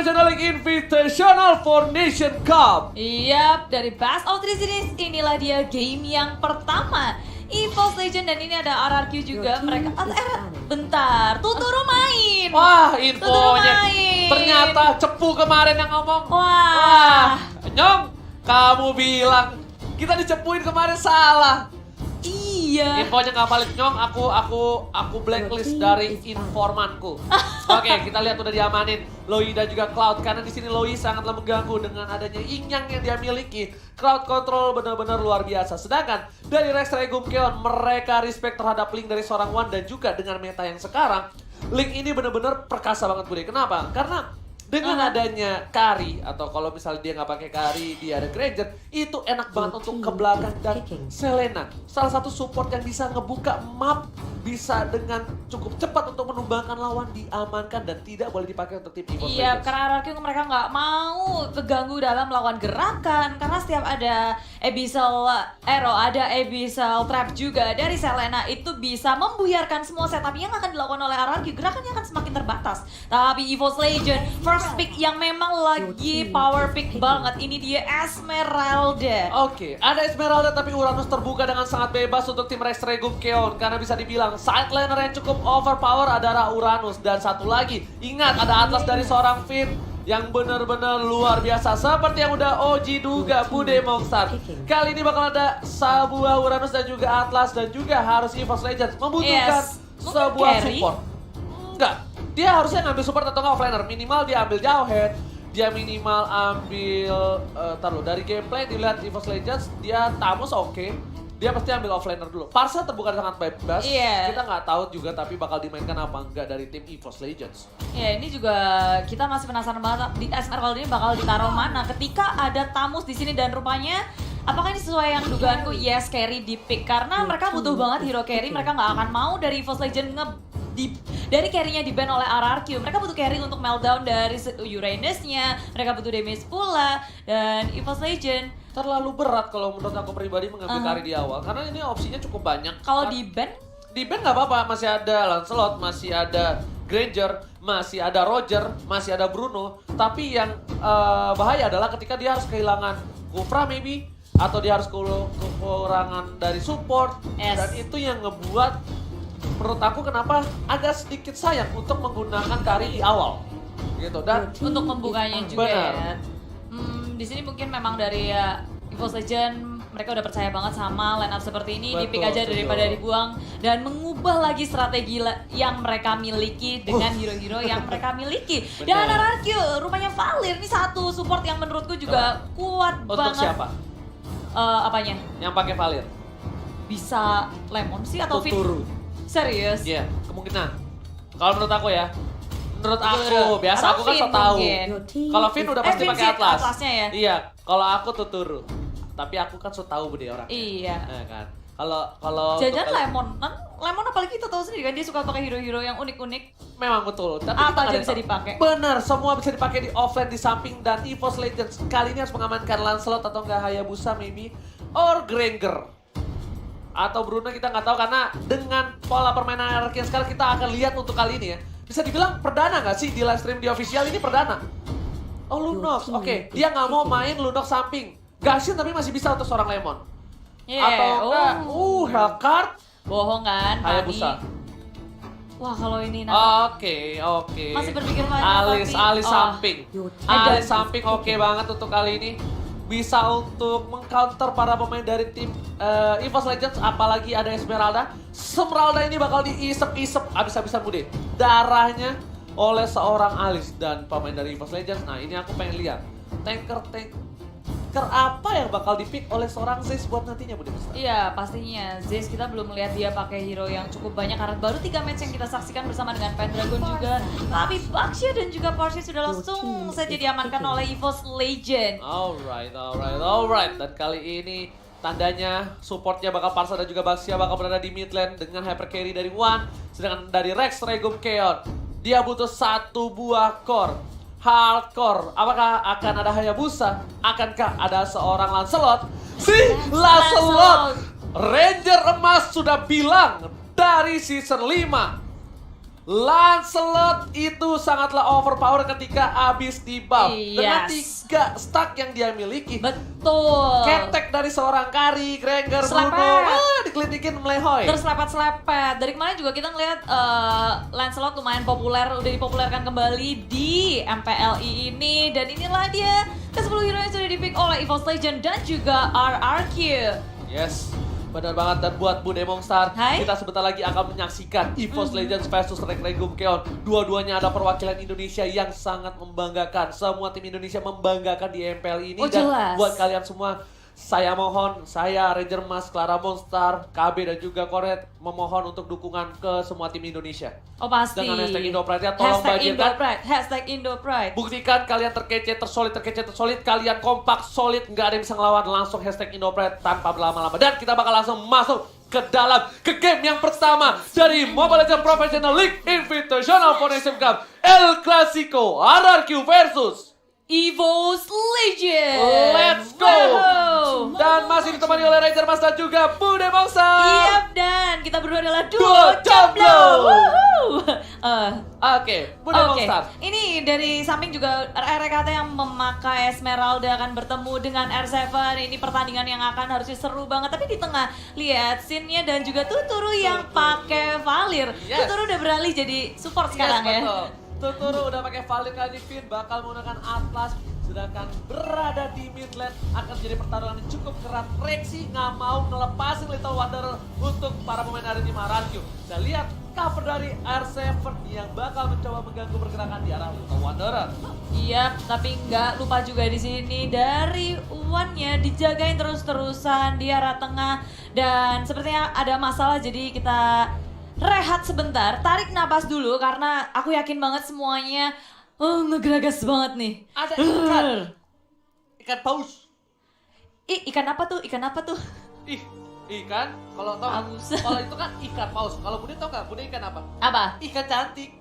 Professional League Invitational for Nation Cup. Iya, dari Best of Three Series inilah dia game yang pertama. EVOS Legend dan ini ada RRQ juga. Mereka bentar, Tuturu main. Wah, Tuturu infonya. main. Ternyata Cepu kemarin yang ngomong. Wah. Nyong, kamu bilang kita dicepuin kemarin salah. Iya. Infonya nggak valid Nyong, aku blacklist dari informanku. Oke, kita lihat udah diamanin Loi dan juga Cloud karena di sini Loi sangatlah mengganggu dengan adanya Ingyang yang dia miliki. Crowd control benar-benar luar biasa. Sedangkan dari Rex Regum Keon mereka respect terhadap Link dari seorang Wan dan juga dengan meta yang sekarang Link ini benar-benar perkasa banget Bude. Kenapa? Karena dengan adanya Kari atau kalau misalnya dia nggak pakai Kari, dia ada Granger, itu enak banget untuk ke belakang dan Selena. Salah satu support yang bisa ngebuka map, bisa dengan cukup cepat untuk menumbangkan lawan, diamankan dan tidak boleh dipakai untuk tim EVOS Iya, Legends. karena RRQ mereka nggak mau terganggu dalam melakukan gerakan. Karena setiap ada Abyssal Arrow, ada Abyssal Trap juga dari Selena itu bisa membuyarkan semua setup yang akan dilakukan oleh RRQ. Gerakannya akan semakin terbatas. Tapi EVOS Legend, first pick yang memang lagi power pick banget. Ini dia Esmeralda. Oke, ada Esmeralda tapi Uranus terbuka dengan sangat bebas untuk tim Rex Regum Keon. Karena bisa dibilang side laner yang cukup overpower adalah Uranus. Dan satu lagi, ingat ada Atlas dari seorang Finn yang benar-benar luar biasa. Seperti yang udah Oji duga, Bude Mongstar. Kali ini bakal ada sebuah Uranus dan juga Atlas dan juga harus EVOS Legends membutuhkan sebuah carry. support. Enggak, dia harusnya ngambil support atau nggak offlaner. Minimal dia ambil jauh head, dia minimal ambil, taruh dari gameplay dilihat EVOS Legends, dia Tamus oke. Dia pasti ambil offlaner dulu. Parsa terbuka sangat bebas. Iya. Kita nggak tahu juga tapi bakal dimainkan apa enggak dari tim EVOS Legends. Ya ini juga kita masih penasaran banget di Esmeralda ini bakal ditaruh mana ketika ada Tamus di sini dan rupanya apakah ini sesuai yang dugaanku? Yes, carry di pick karena mereka butuh banget hero carry. Mereka nggak akan mau dari EVOS Legend dari carry-nya di ban oleh RRQ. Mereka butuh carry untuk meltdown dari Uranus-nya. Mereka butuh damage pula dan EVOS Legend Terlalu berat kalau menurut aku pribadi mengambil carry di awal karena ini opsinya cukup banyak. kalau di ban Di band nggak apa-apa, masih ada Lancelot, masih ada Granger, masih ada Roger, masih ada Bruno. Tapi yang bahaya adalah ketika dia harus kehilangan Kufra maybe, atau dia harus kekurangan dari support. Yes. Dan itu yang ngebuat menurut aku kenapa agak sedikit sayang untuk menggunakan carry di awal. Gitu. Dan untuk membukanya juga benar. ya. Di sini mungkin memang dari EVOS Legend mereka udah percaya banget sama line up seperti ini, Betul, di-pick aja daripada betul. dibuang dan mengubah lagi strategi yang mereka miliki dengan hero-hero yang mereka miliki. Dan Benar. RRQ rupanya Valir ini satu support yang menurutku juga kuat Untuk banget. siapa? Apanya? Yang pakai Valir? Bisa Lemon sih atau Vin? Tuturu. Serius? Iya, kemungkinan. Kalau menurut aku ya. Menurut aku, Tuturu. biasa Atau aku kan Vin so tahu. mungkin. Kalau Vin udah pasti Vin pakai sih Atlas. Atlasnya ya? Iya, kalau aku Tuturu. Tapi aku kan so tahu bude orang. Iya. Nah, kan. Kalau Jajan untuk- Lemon, kan Lemon apalagi kita tahu sendiri kan dia suka pakai hero-hero yang unik-unik. memang betul. Tapi Apa kita aja ada bisa tahu. dipakai. Bener, semua bisa dipakai di offline di samping dan EVOS Legends kali ini harus mengamankan Lancelot atau enggak Hayabusa maybe or Granger. Atau Bruno kita nggak tahu karena dengan pola permainan RRQ yang sekarang kita akan lihat untuk kali ini ya. Bisa dibilang perdana nggak sih di live stream di official ini perdana? Oh Lunox, oke. Dia nggak mau main Lunox samping. Gashin tapi masih bisa untuk seorang Lemon. Yeah. Atau enggak, Hellcard, Bohong kan, Hayabusa. Papi? Wah kalau ini Oke. Masih berpikir banyak, Alis Papi. Oh. samping. Ada. Alis samping oke banget untuk kali ini. Bisa untuk mengcounter para pemain dari tim EVOS Legends, apalagi ada Esmeralda. Esmeralda ini bakal diisep-isep abis-abisan bude darahnya oleh seorang Alis dan pemain dari EVOS Legends. Nah ini aku pengen lihat tanker apa yang bakal dipick oleh seorang Zeus buat nantinya bude. Iya pastinya, Zeus kita belum melihat dia pakai hero yang cukup banyak karena baru 3 match yang kita saksikan bersama dengan Pendragon juga. Tapi Baxia dan juga Porsche sudah langsung saja diamankan oleh EVOS Legend. Alright. Dan kali ini tandanya supportnya bakal Parsa dan juga Baxia bakal berada di mid lane dengan hyper carry dari Wan. Sedangkan dari Rex Regum Keon, dia butuh satu buah core. Hardcore, apakah akan ada Hayabusa? Akankah ada seorang Lancelot? Si Lancelot! Ranger emas sudah bilang dari season 5. Lancelot itu sangatlah overpower ketika abis di-buff. Dengan Yes. 3 stack yang dia miliki. Betul. Ketek dari seorang Kari, Granger, Slepet. Bruno. Dikelitikin melehoy. Terus lepet-selepet. Dari kemarin juga kita ngeliat Lancelot lumayan populer, udah dipopulerkan kembali di MPLI ini. Dan inilah dia ke-10 hero yang sudah di-pick oleh EVOS Legend dan juga RRQ. Yes, benar banget. Dan buat Bu Demong Star, Hai. kita sebentar lagi akan menyaksikan EVOS Legends versus Regum Keon. Dua-duanya ada perwakilan Indonesia yang sangat membanggakan. Semua tim Indonesia membanggakan di MPL ini. Oh, Dan jelas. buat kalian semua, saya mohon, saya Ranger Mas, Clara Monstar, KB dan juga Koret memohon untuk dukungan ke semua tim Indonesia. Oh pasti. Dengan hashtag Indopride ya, tolong bagikan. Hashtag Indopride. Buktikan kalian terkece, tersolid, kalian kompak, solid, nggak ada yang bisa ngelawan, langsung hashtag Indopride tanpa berlama-lama. Dan kita bakal langsung masuk ke game yang pertama dari Mobile Legends Professional League Invitational Foundation Cup El Clasico RRQ versus EVOS Legend. Let's go! Wow. Dan masih ditemani oleh Ranger Mas dan juga Bude Bangsa. Yap, dan kita berdua adalah Duo duo Jomblo. Jomblo. Oke, Bude Oke, Bangsa. ini dari samping juga RRKT yang memakai Esmeralda akan bertemu dengan R7. Ini pertandingan yang akan harusnya seru banget. Tapi di tengah lihat scene-nya dan juga Tuturu yang pakai Valir. Yes. Tuturu udah beralih jadi support sekarang ya. Betul. Tuturu udah pakai Valir kali ini, Finn bakal menggunakan Atlas. Sedangkan berada di mid lane akan jadi pertarungan yang cukup keras. Rexy nggak mau ngelepasin Little Wanderer untuk para pemain dari tim RRQ. Kita lihat cover dari R7 yang bakal mencoba mengganggu pergerakan di arah Little Wanderer. Iya, tapi nggak lupa juga di sini dari Uwannya dijagain terus-terusan di arah tengah dan sepertinya ada masalah jadi kita rehat sebentar, tarik napas dulu karena aku yakin banget semuanya ngegeragas banget nih. Ada ikan. Ikan paus. Ih, ikan apa tuh? Ikan apa tuh? Ih, ikan. Kalau tau nggak? Paus. Kalau itu kan ikan paus. Kalau Bude tau nggak? Bude ikan apa? Apa? Ikan cantik.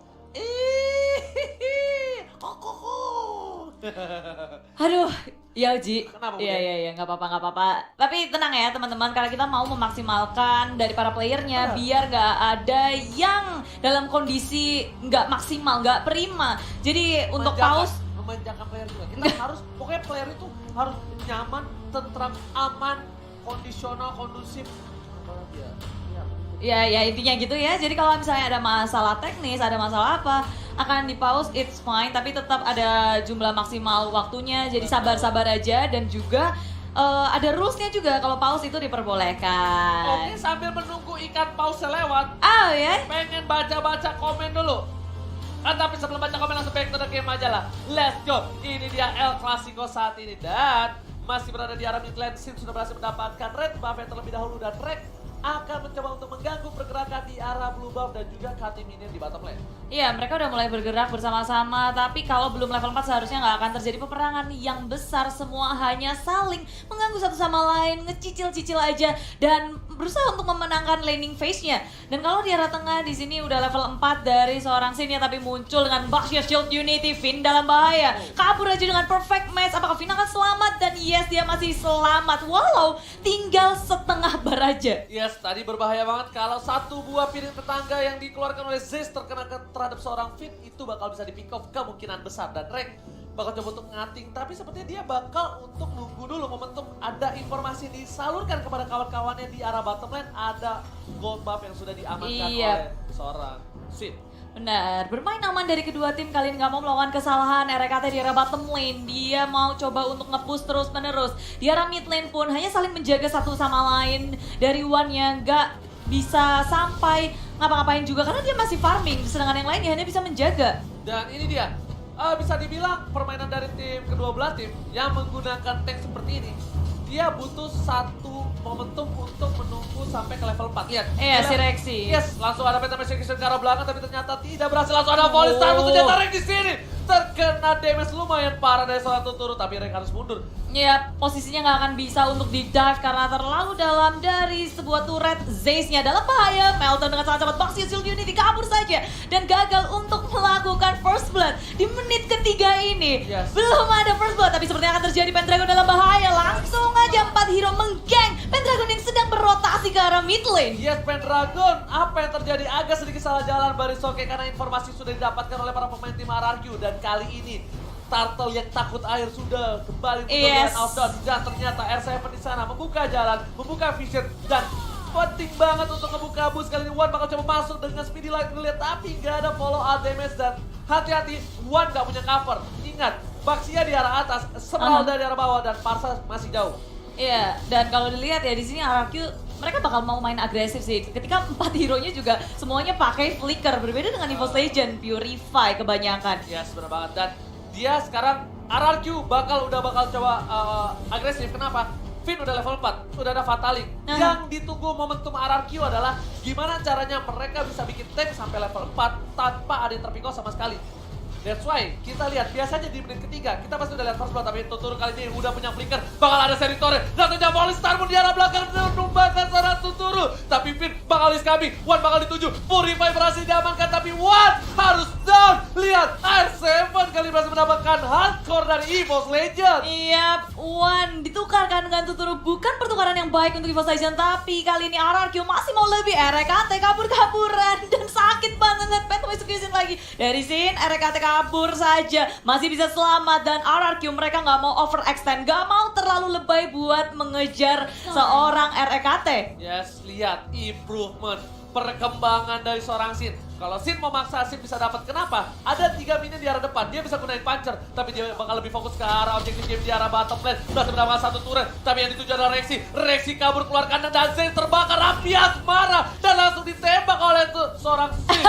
Koko. Aduh, ya Ji. Kenapa, Budi? Iya, nggak apa-apa. Tapi tenang ya teman-teman, karena kita mau memaksimalkan dari para playernya biar nggak ada yang dalam kondisi nggak maksimal, nggak prima. Jadi untuk paus, memanjakan player juga. Kita harus, pokoknya player itu harus nyaman, tentram, aman, kondisional, kondusif. ya intinya gitu ya. Jadi kalau misalnya ada masalah teknis, ada masalah apa, akan di pause, it's fine. Tapi tetap ada jumlah maksimal waktunya. Jadi sabar-sabar aja dan juga ada rulesnya juga kalau pause itu diperbolehkan. Oke, sambil menunggu ikan paus lewat, Oh ya. pengen baca-baca komen dulu. Tapi sebelum baca komen langsung back to the game aja lah. Let's go. Ini dia El Clasico saat ini. Dan masih berada di arah mid lane. Sin sudah berhasil mendapatkan red buff yang terlebih dahulu. Dan Rek akan mencoba untuk mengganggu pergerakan di arah blue buff dan juga K-Team minion di bottom lane. Iya, mereka udah mulai bergerak bersama-sama, tapi kalau belum level 4 seharusnya nggak akan terjadi peperangan yang besar. Semua hanya saling mengganggu satu sama lain, ngecicil-cicil aja, dan berusaha untuk memenangkan laning phase-nya. Dan kalau di arah tengah di sini udah level 4 dari seorang Sin ya, tapi muncul dengan Baxia Shield Unity, Finn dalam bahaya. Kabur aja dengan perfect match, apakah Finn akan selamat? Dan yes, dia masih selamat, walau tinggal setengah bar aja. Yes, tadi berbahaya banget kalau satu buah piring tetangga yang dikeluarkan oleh Zeus terkena terhadap seorang Finn itu bakal bisa di pick off kemungkinan besar. Dan Rek bakal coba untuk ngating, tapi sepertinya dia bakal untuk nunggu dulu momentum ada informasi disalurkan kepada kawan-kawannya di arah bottom lane, ada gold buff yang sudah diamankan oleh seorang Sin. Benar, bermain aman dari kedua tim kali ini, nggak mau melakukan kesalahan. RKT di arah bottom lane, dia mau coba untuk nge-push terus menerus. Di arah mid lane pun hanya saling menjaga satu sama lain. Dari Wan yang nggak bisa sampai ngapa-ngapain juga karena dia masih farming, sedangkan yang lainnya hanya bisa menjaga. Dan ini dia, bisa dibilang permainan dari tim kedua belah tim yang menggunakan tank seperti ini. Dia butuh satu momentum untuk menunggu sampai ke level 4. Lihat. Iya, si Rexy. Yes, langsung ada peta execution ke arah belakang tapi ternyata tidak berhasil. Langsung ada volley stun, ternyata Rek di sini terkena damage lumayan parah dari seorang Tuturu, tapi Rek harus mundur. Ya, posisinya nggak akan bisa untuk di-dive karena terlalu dalam dari sebuah turret. Zaze-nya dalam bahaya. Melton dengan sangat cepat Baxia Shield Unity kabur saja dan gagal untuk melakukan first blood di menit ketiga ini. Yes. Belum ada first blood, tapi sepertinya akan terjadi. Pendragon dalam bahaya. Langsung aja 4 hero menggeng Pendragon yang sedang berrotasi masih ke arah mid lane. Yes, Pendragon, apa yang terjadi? Agak sedikit salah jalan Barisoke karena informasi sudah didapatkan oleh para pemain tim RRQ. Dan kali ini, Turtle yang takut air sudah kembali Yes. outdoor. Dan ternyata R7 di sana membuka jalan, membuka vision, dan penting banget untuk ngebuka bus. Kali ini Wan bakal coba masuk dengan speedy light ngeliat, tapi nggak ada follow out damage. Dan hati-hati, Wan nggak punya cover. Ingat, Baxia di arah atas, Semal dari arah bawah, dan Parsa masih jauh. Iya, dan kalau dilihat ya di sini RRQ mereka bakal mau main agresif sih. Ketika 4 hero-nya juga semuanya pakai flicker, berbeda dengan EVOS Legend, Purify kebanyakan. Yes, benar banget. Dan dia sekarang RRQ udah bakal coba agresif. Kenapa? Finn udah level 4, udah ada Fatalik. Yang ditunggu momentum RRQ adalah gimana caranya mereka bisa bikin tank sampai level 4 tanpa ada yang terpikau sama sekali. That's why kita lihat biasanya di menit ketiga kita pasti udah lihat first blood, tapi Tuturu kali ini udah punya flicker, bakal ada seri torre. Satunya Volley Starmoon di arah belakang menumbangkan seorang Tuturu, tapi Finn bakal diskabi, Wan bakal dituju, Purify berhasil diamankan, tapi Wan harus down. Lihat, R7 kali berhasil mendapatkan hardcore dari EVOS Legend. Iya, Wan ditukarkan dengan Tuturu, bukan pertukaran yang baik untuk EVOS Legend, tapi kali ini RRQ masih mau lebih. RKT kabur-kaburan dan sakit banget lihat Phantom Execution lagi. Dari sini RKT kabur saja, masih bisa selamat, dan RRQ mereka nggak mau overextend, nggak mau terlalu lebay buat mengejar seorang RKT. Yes, lihat improvement, perkembangan dari seorang Sin. Kalau Sin mau maksa, Sin bisa dapat. Kenapa? Ada 3 minion di arah depan, dia bisa gunain puncher, tapi dia bakal lebih fokus ke arah objektif game di arah bottom lane. Berhasil mendapatkan 1 turret, tapi yang dituju adalah Rexy. Rexy kabur keluar kandang dan Zayn terbakar. Rapias marah dan langsung ditembak oleh seorang Sin.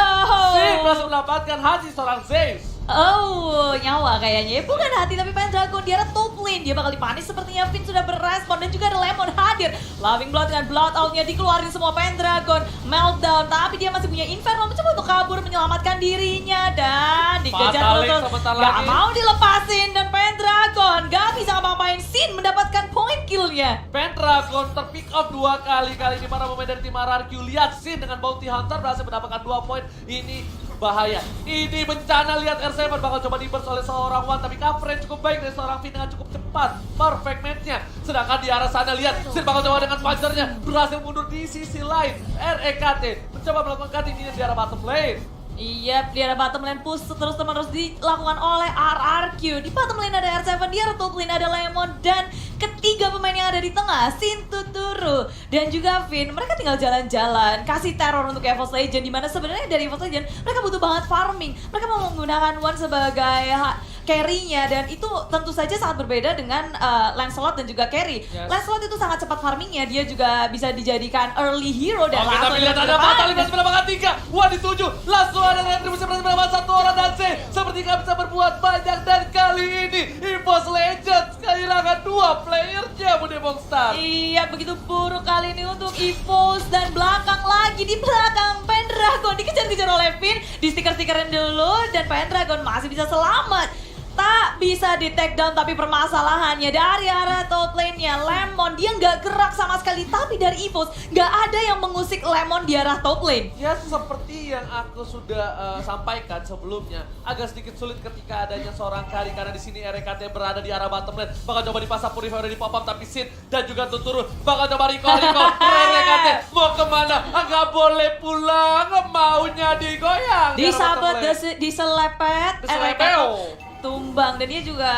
Sin berhasil mendapatkan hati seorang Zayn. Oh, nyawa kayaknya. Bukan hati tapi Pendragon di arah top lane. Dia bakal dipanis sepertinya. Finn sudah berespon dan juga ada Lemon hadir. Loving Blood dengan blood out-nya dikeluarin semua Pendragon. Meltdown, tapi dia masih punya Inferno mencoba untuk kabur menyelamatkan dirinya. Dan dikejar terus. Gak mau dilepasin dan Pendragon gak bisa ngapain. Sin mendapatkan point kill-nya. Pendragon terpick up 2 kali. Kali ini para pemain dari tim RRQ. Lihat Sin dengan Bounty Hunter berhasil mendapatkan 2 poin. Ini bahaya. Ini bencana. Lihat R7 bakal coba di-burst oleh seorang Wan, tapi coverage cukup baik dari seorang Finn dengan cukup cepat. Perfect match-nya. Sedangkan di arah sana lihat Sin bakal coba dengan puncher-nya berhasil mundur di sisi lain. REKT mencoba melakukan cutting ini di arah bottom lane. Iya, di arah bottom lane push terus-menerus dilakukan oleh RRQ. Di bottom lane ada R7, di arah top lane ada Lemon, dan ketiga pemain yang ada di tengah, Sin, Tuturu, dan juga Finn. Mereka tinggal jalan-jalan, kasih teror untuk EVOS Legend, dimana sebenarnya dari EVOS Legend mereka butuh banget farming. Mereka mau menggunakan Wan sebagai carry-nya, dan itu tentu saja sangat berbeda dengan Lancelot dan juga carry. Yes. Lancelot itu sangat cepat farmingnya, dia juga bisa dijadikan early hero dan Oke, tapi lihat ada Fatalik berhasil mendapatkan 3. Wan dituju, langsung ada retribusi berhasil mendapatkan 1 orang, dan Zayn seperti gak bisa berbuat banyak. Dan kali ini EVOS Legends kehilangan 2 playernya, Bude Bongstar. Iya, begitu buruk kali ini untuk EVOS, dan belakang lagi di belakang Pendragon dikejar-kejar oleh Finn, di stiker-stikerin dulu, dan Pendragon masih bisa selamat. Tak bisa di take down, tapi permasalahannya dari arah top lane-nya Lemon, dia nggak gerak sama sekali, tapi dari EVOS nggak ada yang mengusik Lemon di arah top lane. Ya, seperti yang aku sudah sampaikan sebelumnya, agak sedikit sulit ketika adanya seorang carry, karena di sini RKT berada di arah bottom lane. Bakal coba dipasang Purify udah di pop up, tapi Sin dan juga Tuturu bakal coba recall. RKT mau kemana? Nggak boleh pulang, maunya digoyang. Disabet, diselepet, Diselepet. tumbang, dan dia juga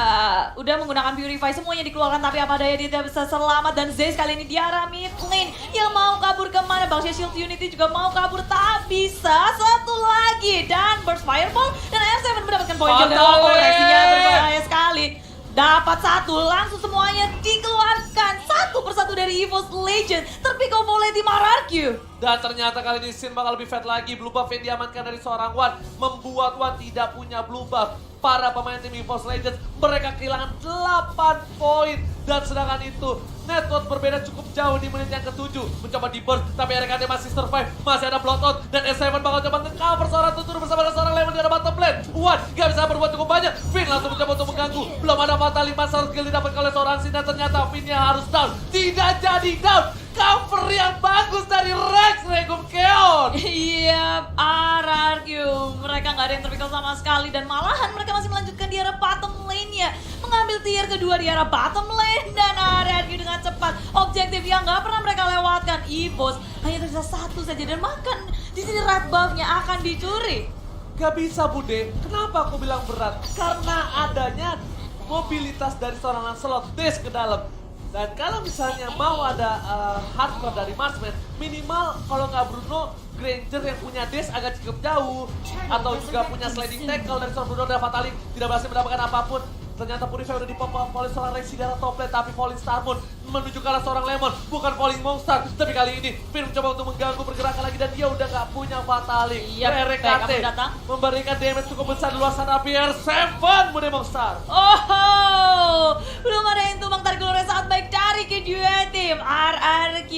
udah menggunakan Purify, semuanya dikeluarkan, tapi apa daya dia tidak bisa selamat. Dan Zayn kali ini di arah mid lane yang mau kabur kemana. Baxia Shield Unity juga mau kabur, tak bisa. Satu lagi dan Burst Fireball, dan R7 mendapatkan poin kill dan koreksinya berbahaya sekali. Dapat 1, langsung semuanya dikeluarkan satu persatu dari EVOS Legend. Terpikau oleh tim RRQ. Dan ternyata kali ini Sin bakal lebih fat lagi. Blue buff yang diamankan dari seorang Wan membuat Wan tidak punya blue buff. Para pemain tim EVOS Legends mereka kehilangan 8 poin. Dan sedangkan itu network berbeda cukup jauh di menit yang ke-7. Mencoba di burst, tapi RKT masih survive. Masih ada bloodhound, dan S7 bakal coba nge-cover seorang Tuturu bersama dengan seorang Lemon di arah bottom lane. Wan gak bisa berbuat cukup banyak. Finn langsung mencoba untuk mengganggu. Belum ada fatal 5 skill didapatkan oleh seorang Sin, dan ternyata Finn-nya harus down. Tidak jadi down. Cover yang bagus dari Rex Regum Keon. Iya, RRQ. Mereka nggak ada yang terpikir sama sekali, dan malahan mereka masih melanjutkan di arah bottom lane-nya. Mengambil tier kedua di arah bottom lane dan RRQ dengan cepat. Objektif yang nggak pernah mereka lewatkan. EVOS hanya tersisa satu saja dan makan di sini red buff-nya akan dicuri. Gak bisa Bude, kenapa aku bilang berat? Karena adanya mobilitas dari seorang Lancelot Dash ke dalam. Dan kalau misalnya mau ada hardcore dari Marksman, minimal kalau nggak Bruno, Granger yang punya Dash agak cukup jauh. Atau juga punya sliding tackle dari seorang Bruno dan Fatalik tidak berhasil mendapatkan apapun. Ternyata Purify udah dipop oleh seorang Rexy dalam top lane, tapi Falling Starmoon menuju ke arah seorang Lemon, bukan Falling Monster. Tapi kali ini Finn mencoba untuk mengganggu pergerakan lagi dan dia udah nggak punya Fatalik. RKT memberikan damage cukup besar di luar sana, PR7 Bude Monster. Oh, belum ada yang tumbang tarik ulurnya saat baik dari kedua tim RRQ.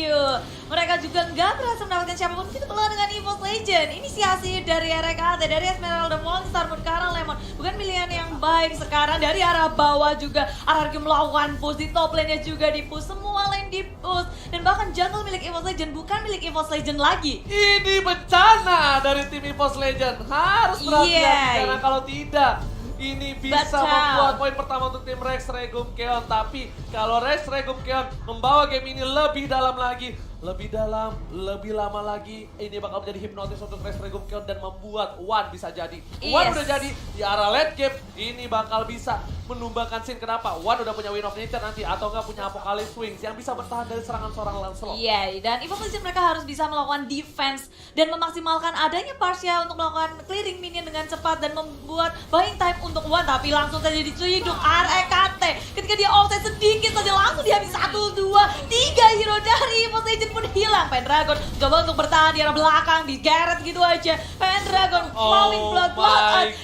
Mereka juga nggak berhasil mendapatkan siapapun. Kita peluang dengan EVOS Legend. Inisiasi dari RKT, dari Esmeralda Monster pun ke arah Lemon. Bukan pilihan yang baik sekarang dari arah bawah juga. RRQ melakukan push di top lane-nya juga di push. Semua lane di push. Dan bahkan jungle milik EVOS Legend bukan milik EVOS Legend lagi. Ini bencana dari tim EVOS Legend. Harus berhati-hati karena kalau tidak ini bisa membuat poin pertama untuk tim Rex Regum Keon. Tapi kalau Rex Regum Keon membawa game ini lebih dalam lagi, lebih dalam, lebih lama lagi, ini bakal menjadi hipnotis untuk Rex Regum Keon dan membuat Wan bisa jadi. Wan udah jadi di arah late game, ini bakal bisa menumbangkan scene. Kenapa? Wan udah punya Wind of Nature nanti atau nggak punya Apocalypse Wings yang bisa bertahan dari serangan seorang Lancelot. Iya, dan EVOS Legend mereka harus bisa melakukan defense dan memaksimalkan adanya Parsia untuk melakukan clearing minion dengan cepat dan membuat buying time untuk Wan, tapi langsung saja diciduk RKT. Ketika dia offset sedikit saja langsung dihabis 1, 2, 3 hero dari EVOS Legend pun hilang. Pendragon coba untuk bertahan di arah belakang, digeret gitu aja. Pendragon flowing blood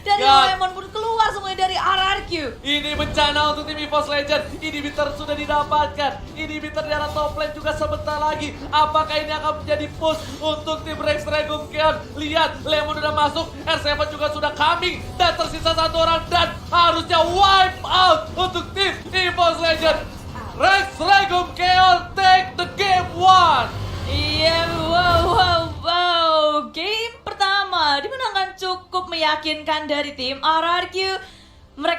dari Lemon pun keluar semuanya dari RRQ. Ini bencana untuk tim EVOS Legend. Inhibitor sudah didapatkan. Inhibitor di arah top lane juga sebentar lagi. Apakah ini akan menjadi push untuk tim Rex Regum Keon? Lihat, Lemon udah masuk, R7 juga sudah coming. Dan tersisa satu orang dan harusnya wipe out untuk tim EVOS Legend. Rex Regum Keon take the game one. Iya, wow. Game pertama dimenangkan cukup meyakinkan dari tim RRQ. Mereka